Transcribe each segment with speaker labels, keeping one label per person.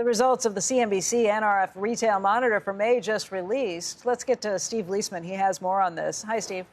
Speaker 1: The results of the CNBC NRF Retail Monitor for May just released. Let's get to Steve Liesman. He has more on this. Hi, Steve.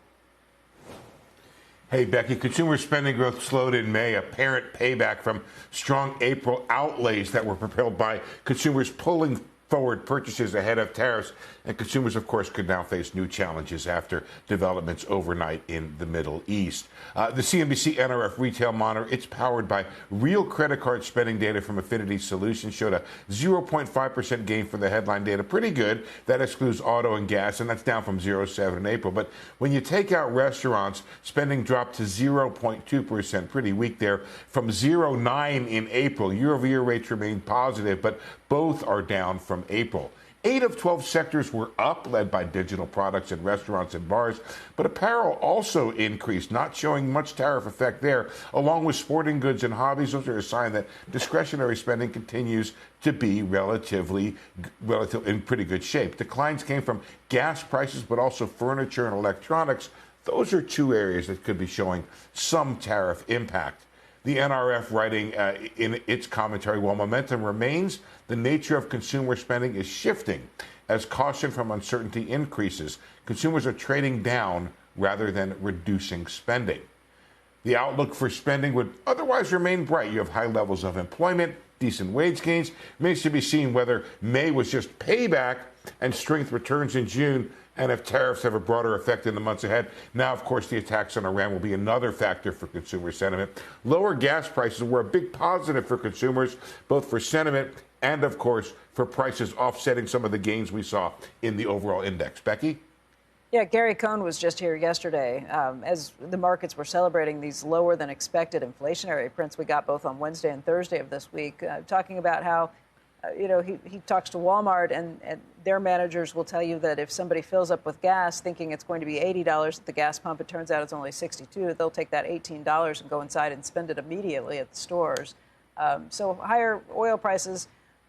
Speaker 2: Hey, Becky. Consumer spending growth slowed in May, apparent payback from strong April outlays that were propelled by consumers pulling forward purchases ahead of tariffs. And consumers, of course, could now face new challenges after developments overnight in the Middle East. The CNBC NRF Retail Monitor, it's powered by real credit card spending data from Affinity Solutions, showed a 0.5% gain for the headline data. Pretty good. That excludes auto and gas, and that's down from 0.7 in April. But when you take out restaurants, spending dropped to 0.2%. Pretty weak there from 0.9 in April. Year-over-year rates remain positive, but both are down from April. 8 of 12 sectors were up, led by digital products and restaurants and bars, but apparel also increased, not showing much tariff effect there, along with sporting goods and hobbies. Those are a sign that discretionary spending continues to be relatively in pretty good shape. Declines came from gas prices, but also furniture and electronics. Those are two areas that could be showing some tariff impact. The NRF writing in its commentary, while momentum remains, the nature of consumer spending is shifting as caution from uncertainty increases. Consumers are trading down rather than reducing spending. The outlook for spending would otherwise remain bright. You have high levels of employment, decent wage gains. It remains to be seen whether May was just payback and strength returns in June, and if tariffs have a broader effect in the months ahead. Now, of course, the attacks on Iran will be another factor for consumer sentiment. Lower gas prices were a big positive for consumers, both for sentiment and, of course, for prices, offsetting some of the gains we saw in the overall index. Becky?
Speaker 1: Yeah, Gary Cohn was just here yesterday as the markets were celebrating these lower than expected inflationary prints we got both on Wednesday and Thursday of this week, talking about how he talks to Walmart and their managers will tell you that if somebody fills up with gas thinking it's going to be $80 at the gas pump, it turns out it's only $62. They'll take that $18 and go inside and spend it immediately at the stores. So higher oil prices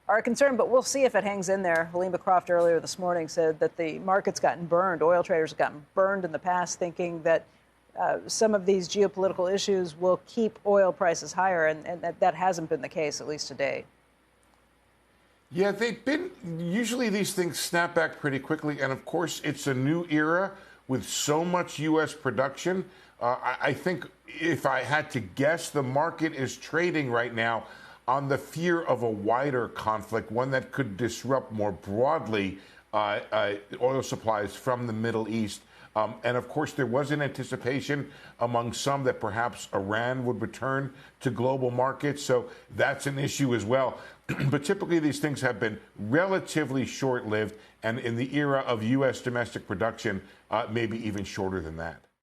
Speaker 1: are a concern, but we'll see if it hangs in there. Halima Croft earlier this morning said that the market's gotten burned. Oil traders have gotten burned in the past thinking that some of these geopolitical issues will keep oil prices higher, and that hasn't been the case, at least to date.
Speaker 2: Yeah, they've been. Usually these things snap back pretty quickly. And of course, it's a new era with so much U.S. production. I think if I had to guess, the market is trading right now on the fear of a wider conflict, one that could disrupt more broadly oil supplies from the Middle East. And of course, there was an anticipation among some that perhaps Iran would return to global markets. So that's an issue as well. But typically, these things have been relatively short-lived, and in the era of U.S. domestic production, maybe even shorter than that.